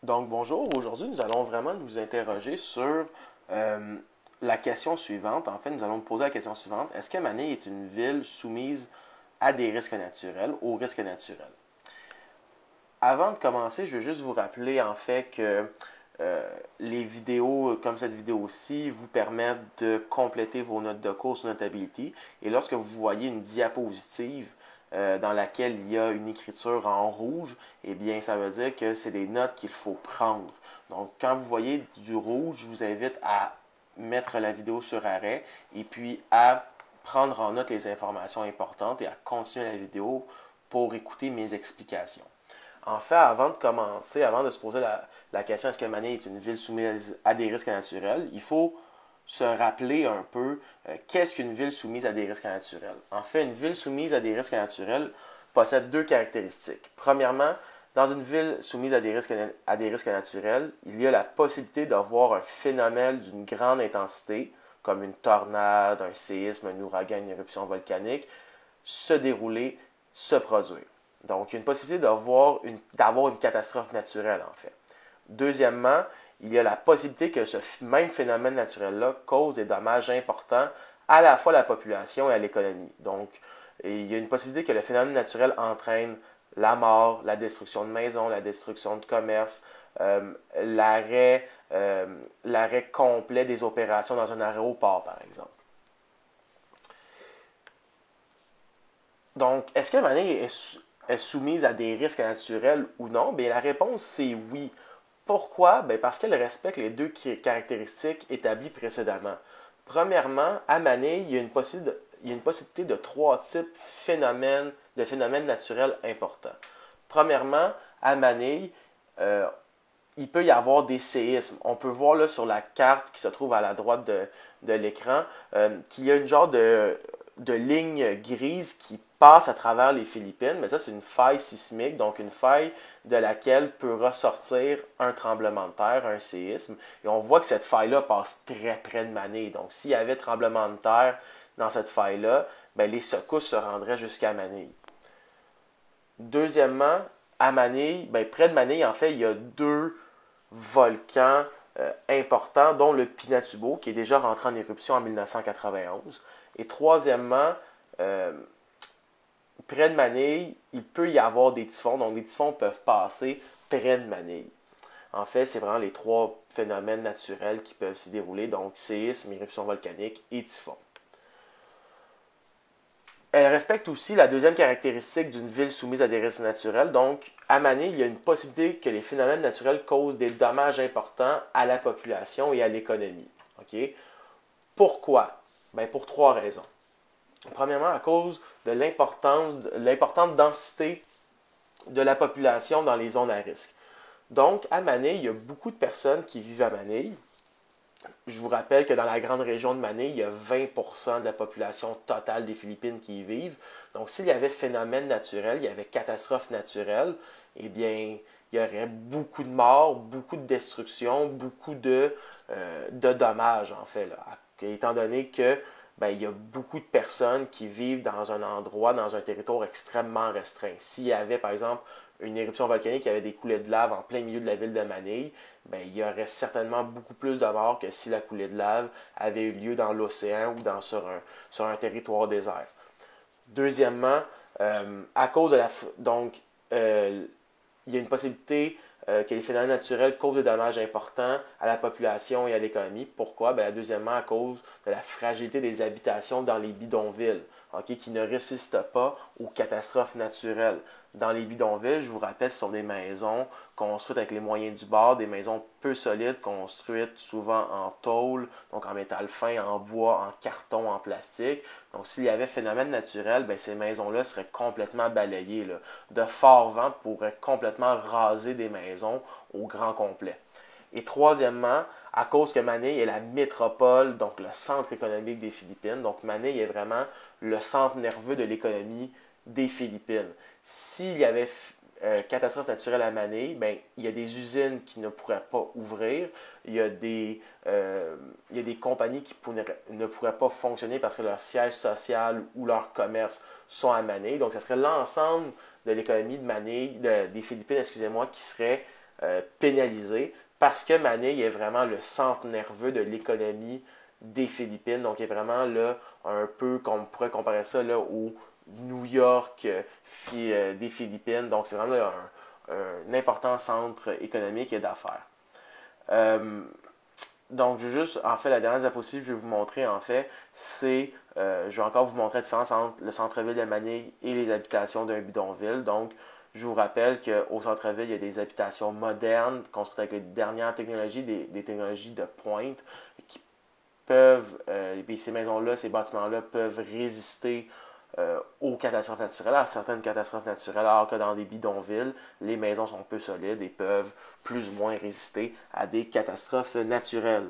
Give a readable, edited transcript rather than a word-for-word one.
Donc, bonjour. Aujourd'hui, nous allons vraiment nous interroger sur euh, la question suivante. En fait, nous allons nous poser la question suivante. Est-ce que Manille est une ville soumise à des risques naturels, aux risques naturels? Avant de commencer, je veux juste vous rappeler en fait que les vidéos comme cette vidéo-ci vous permettent de compléter vos notes de cours sur Notability. Et lorsque vous voyez une diapositive dans laquelle il y a une écriture en rouge, eh bien, ça veut dire que c'est des notes qu'il faut prendre. Donc, quand vous voyez du rouge, je vous invite à mettre la vidéo sur arrêt et puis à prendre en note les informations importantes et à continuer la vidéo pour écouter mes explications. En fait, avant de commencer, avant de se poser la question est-ce que Manille est une ville soumise à des risques naturels, il faut se rappeler un peu qu'est-ce qu'une ville soumise à des risques naturels. En fait, une ville soumise à des risques naturels possède deux caractéristiques. Premièrement, dans une ville soumise à des risques naturels, il y a la possibilité d'avoir un phénomène d'une grande intensité, comme une tornade, un séisme, un ouragan, une éruption volcanique, se dérouler, se produire. Donc, il y a une possibilité d'avoir une catastrophe naturelle, en fait. Deuxièmement, il y a la possibilité que ce même phénomène naturel-là cause des dommages importants à la fois à la population et à l'économie. Donc, il y a une possibilité que le phénomène naturel entraîne la mort, la destruction de maisons, la destruction de commerces, euh, l'arrêt, euh, l'arrêt complet des opérations dans un aéroport, par exemple. Donc, est-ce que Manille est soumise à des risques naturels ou non? Bien, la réponse, c'est oui. Pourquoi? Bien, parce qu'elle respecte les deux caractéristiques établies précédemment. Premièrement, à Manille, il y a une possibilité de trois types de phénomènes naturels importants. Premièrement, à Manille, euh, il peut y avoir des séismes. On peut voir là, sur la carte qui se trouve à la droite de l'écran qu'il y a une genre de ligne grise qui passe à travers les Philippines, mais ça c'est une faille sismique, donc une faille de laquelle peut ressortir un tremblement de terre, un séisme. Et on voit que cette faille-là passe très près de Manille. Donc s'il y avait tremblement de terre dans cette faille-là, ben, les secousses se rendraient jusqu'à Manille. Deuxièmement, à Manille, ben, près de Manille, en fait, il y a deux volcans importants, dont le Pinatubo, qui est déjà rentré en éruption en 1991. Et troisièmement, euh, près de Manille, il peut y avoir des typhons. Donc, les typhons peuvent passer près de Manille. En fait, c'est vraiment les trois phénomènes naturels qui peuvent s'y dérouler. Donc, séisme, éruption volcanique et typhon. Elle respecte aussi la deuxième caractéristique d'une ville soumise à des risques naturels. Donc, à Manille, il y a une possibilité que les phénomènes naturels causent des dommages importants à la population et à l'économie. OK? Pourquoi? Ben, pour trois raisons. Premièrement, à cause de l'importante densité de la population dans les zones à risque. Donc, à Manille, il y a beaucoup de personnes qui vivent à Manille. Je vous rappelle que dans la grande région de Manille, il y a 20% de la population totale des Philippines qui y vivent. Donc, s'il y avait phénomène naturel, il y avait catastrophe naturelle, eh bien, il y aurait beaucoup de morts, beaucoup de destruction, beaucoup de dommages, en fait, là. Étant donné que ben, il y a beaucoup de personnes qui vivent dans un endroit, dans un territoire extrêmement restreint. S'il y avait, par exemple, une éruption volcanique qui avait des coulées de lave en plein milieu de la ville de Manille, ben, il y aurait certainement beaucoup plus de morts que si la coulée de lave avait eu lieu dans l'océan ou sur un territoire désert. Deuxièmement, à cause de la... Donc, il y a une possibilité que les phénomènes naturels causent des dommages importants à la population et à l'économie. Pourquoi? Ben, deuxièmement, à cause de la fragilité des habitations dans les bidonvilles, okay, qui ne résistent pas aux catastrophes naturelles. Dans les bidonvilles, je vous rappelle, ce sont des maisons construites avec les moyens du bord, des maisons peu solides, construites souvent en tôle, donc en métal fin, en bois, en carton, en plastique. Donc, s'il y avait phénomène naturel, ben, ces maisons-là seraient complètement balayées, là. De forts vents pourraient complètement raser des maisons au grand complet. Et troisièmement, à cause que Manille est la métropole, donc le centre économique des Philippines, donc Manille est vraiment le centre nerveux de l'économie des Philippines. S'il y avait catastrophe naturelle à Manille, ben, il y a des usines qui ne pourraient pas ouvrir, il y a des compagnies qui ne pourraient pas fonctionner parce que leur siège social ou leur commerce sont à Manille. Donc, ce serait l'ensemble de l'économie des Philippines, excusez-moi, qui serait pénalisé parce que Manille est vraiment le centre nerveux de l'économie des Philippines. Donc, il est vraiment là, un peu, qu'on pourrait comparer ça là, au New York des Philippines. Donc, c'est vraiment là, un important centre économique et d'affaires. Euh, donc, je vais juste, en fait, la dernière diapositive que je vais vous montrer, en fait, c'est, je vais encore vous montrer la différence entre le centre-ville de Manille et les habitations d'un bidonville. Donc, je vous rappelle qu'au centre-ville, il y a des habitations modernes, construites avec les dernières technologies, des technologies de pointe, qui peuvent, et puis ces maisons-là, ces bâtiments-là peuvent résister aux catastrophes naturelles, à certaines catastrophes naturelles, alors que dans des bidonvilles, les maisons sont peu solides et peuvent plus ou moins résister à des catastrophes naturelles.